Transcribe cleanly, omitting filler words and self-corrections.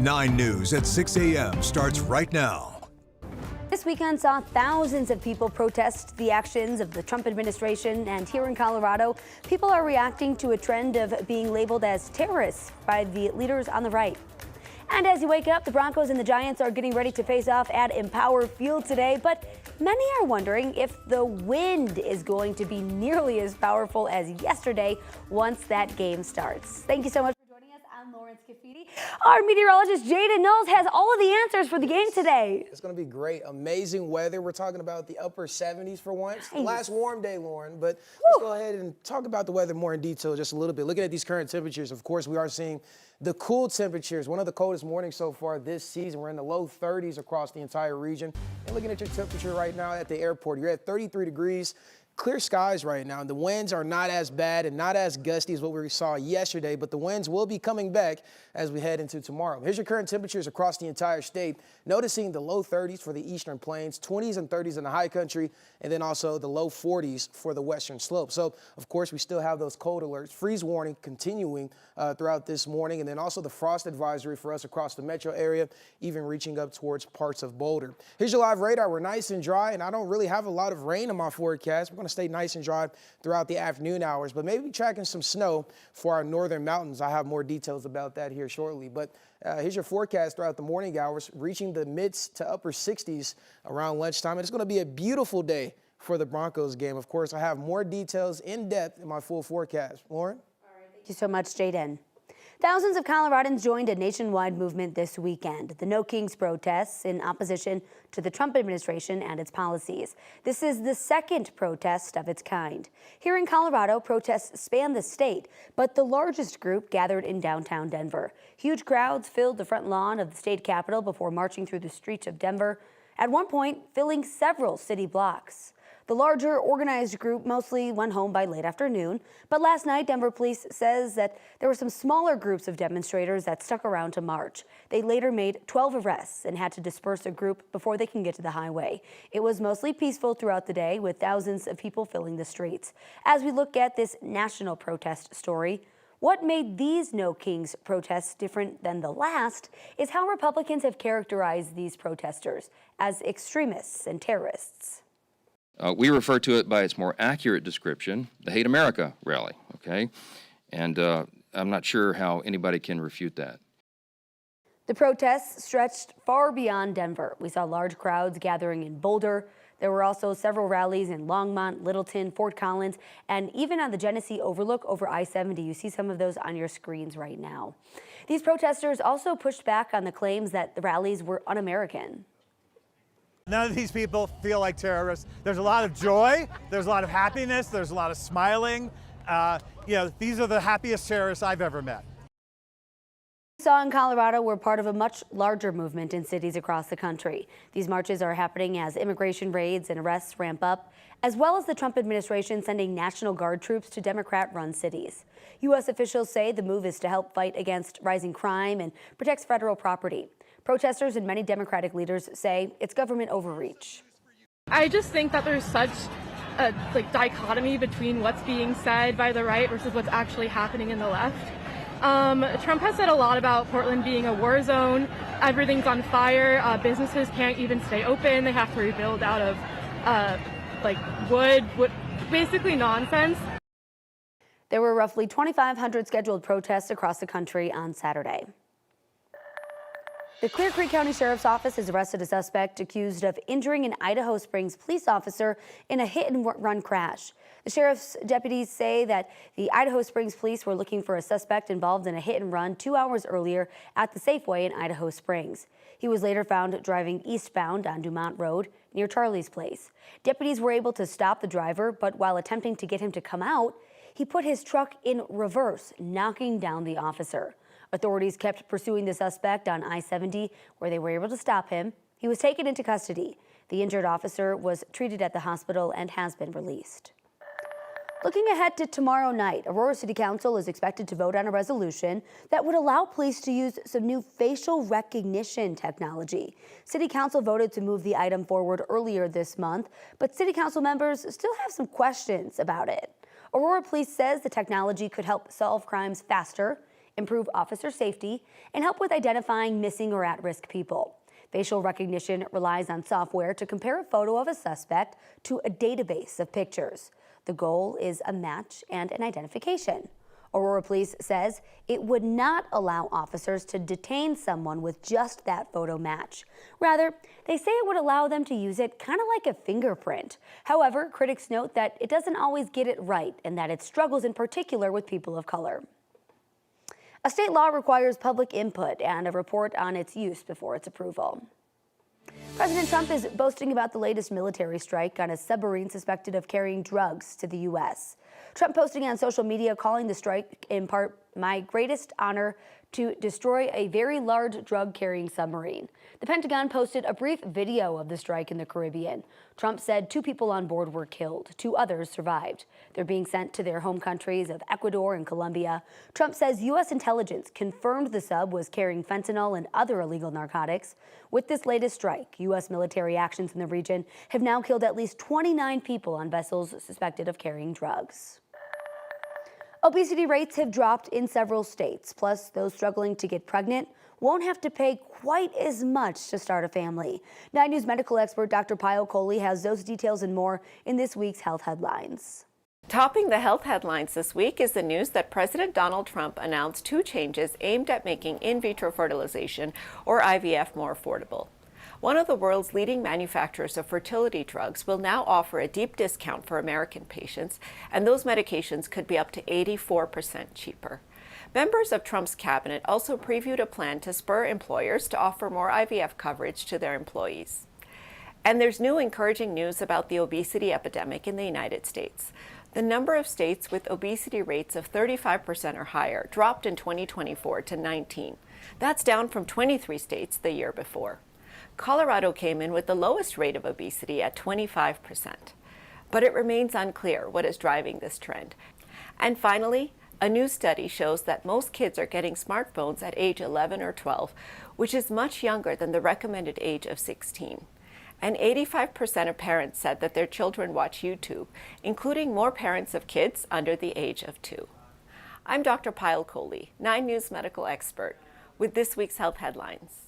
9 News at 6 a.m. starts right now. This weekend saw thousands of people protest the actions of the Trump administration, and here in Colorado, people are reacting to a trend of being labeled as terrorists by the leaders on the right. And as you wake up, the Broncos and the Giants are getting ready to face off at Empower Field today, but many are wondering if the wind is going to be nearly as powerful as yesterday once that game starts. Thank you so much for joining us. I'm Lawrence Cafiti. Our meteorologist Jaden Knowles has all of the answers for the game today. It's going to be great. Amazing weather. We're talking about the upper 70s for once. Nice. The last warm day, Lauren, but let's go ahead and talk about the weather more in detail just a little bit. Looking at these current temperatures, of course, we are seeing the cool temperatures, one of the coldest mornings so far this season. We're in the low 30s across the entire region. And looking at your temperature right now at the airport, you're at 33 degrees. Clear skies right now. The winds are not as bad and not as gusty as what we saw yesterday, but the winds will be coming back as we head into tomorrow. Here's your current temperatures across the entire state. Noticing the low 30s for the eastern plains, 20s and 30s in the high country, and then also the low 40s for the western slope. So, of course, we still have those cold alerts, freeze warning continuing throughout this morning, and then also the frost advisory for us across the metro area, even reaching up towards parts of Boulder. Here's your live radar. We're nice and dry, and I don't really have a lot of rain in my forecast. We're going to stay nice and dry throughout the afternoon hours, but maybe tracking some snow for our northern mountains. I have more details about that here shortly, but here's your forecast throughout the morning hours, reaching the mid to upper 60s around lunchtime. And it's going to be a beautiful day for the Broncos game. Of course, I have more details in depth in my full forecast. Lauren? All right, thank you so much, Jaden. Thousands of Coloradans joined a nationwide movement this weekend, the No Kings protests in opposition to the Trump administration and its policies. This is the second protest of its kind. Here in Colorado, protests span the state, but the largest group gathered in downtown Denver. Huge crowds filled the front lawn of the state capitol before marching through the streets of Denver, at one point filling several city blocks. The larger organized group mostly went home by late afternoon, but last night Denver police says that there were some smaller groups of demonstrators that stuck around to march. They later made 12 arrests and had to disperse a group before they can get to the highway. It was mostly peaceful throughout the day, with thousands of people filling the streets. As we look at this national protest story, what made these No Kings protests different than the last is how Republicans have characterized these protesters as extremists and terrorists. We refer to it by its more accurate description, the Hate America rally, okay? And I'm not sure how anybody can refute that. The protests stretched far beyond Denver. We saw large crowds gathering in Boulder. There were also several rallies in Longmont, Littleton, Fort Collins, and even on the Genesee Overlook over I-70. You see some of those on your screens right now. These protesters also pushed back on the claims that the rallies were un-American. None of these people feel like terrorists. There's a lot of joy, there's a lot of happiness, there's a lot of smiling. These are the happiest terrorists I've ever met. We saw in Colorado we're part of a much larger movement in cities across the country. These marches are happening as immigration raids and arrests ramp up, as well as the Trump administration sending National Guard troops to Democrat-run cities. U.S. officials say the move is to help fight against rising crime and protect federal property. Protesters and many Democratic leaders say it's government overreach. I just think that there's such a dichotomy between what's being said by the right versus what's actually happening in the left. Trump has said a lot about Portland being a war zone. Everything's on fire. Businesses can't even stay open. They have to rebuild out of wood, basically nonsense. There were roughly 2,500 scheduled protests across the country on Saturday. The Clear Creek County Sheriff's Office has arrested a suspect accused of injuring an Idaho Springs police officer in a hit-and-run crash. The sheriff's deputies say that the Idaho Springs police were looking for a suspect involved in a hit-and-run 2 hours earlier at the Safeway in Idaho Springs. He was later found driving eastbound on Dumont Road near Charlie's Place. Deputies were able to stop the driver, but while attempting to get him to come out, he put his truck in reverse, knocking down the officer. Authorities kept pursuing the suspect on I-70, where they were able to stop him. He was taken into custody. The injured officer was treated at the hospital and has been released. Looking ahead to tomorrow night, Aurora City Council is expected to vote on a resolution that would allow police to use some new facial recognition technology. City Council voted to move the item forward earlier this month, but City Council members still have some questions about it. Aurora Police says the technology could help solve crimes faster, improve officer safety, and help with identifying missing or at-risk people. Facial recognition relies on software to compare a photo of a suspect to a database of pictures. The goal is a match and an identification. Aurora Police says it would not allow officers to detain someone with just that photo match. Rather, they say it would allow them to use it kind of like a fingerprint. However, critics note that it doesn't always get it right and that it struggles in particular with people of color. A state law requires public input and a report on its use before its approval. President Trump is boasting about the latest military strike on a submarine suspected of carrying drugs to the U.S. Trump posting on social media calling the strike in part, "My greatest honor to destroy a very large drug-carrying submarine." The Pentagon posted a brief video of the strike in the Caribbean. Trump said 2 people on board were killed. 2 others survived. They're being sent to their home countries of Ecuador and Colombia. Trump says U.S. intelligence confirmed the sub was carrying fentanyl and other illegal narcotics. With this latest strike, U.S. military actions in the region have now killed at least 29 people on vessels suspected of carrying drugs. Obesity rates have dropped in several states, plus those struggling to get pregnant won't have to pay quite as much to start a family. 9 News medical expert Dr. Payal Kohli has those details and more in this week's Health Headlines. Topping the health headlines this week is the news that President Donald Trump announced 2 changes aimed at making in vitro fertilization, or IVF, more affordable. One of the world's leading manufacturers of fertility drugs will now offer a deep discount for American patients, and those medications could be up to 84% cheaper. Members of Trump's cabinet also previewed a plan to spur employers to offer more IVF coverage to their employees. And there's new encouraging news about the obesity epidemic in the United States. The number of states with obesity rates of 35% or higher dropped in 2024 to 19. That's down from 23 states the year before. Colorado came in with the lowest rate of obesity at 25%. But it remains unclear what is driving this trend. And finally, a new study shows that most kids are getting smartphones at age 11 or 12, which is much younger than the recommended age of 16. And 85% of parents said that their children watch YouTube, including more parents of kids under the age of 2. I'm Dr. Payal Kohli, 9 News medical expert, with this week's Health Headlines.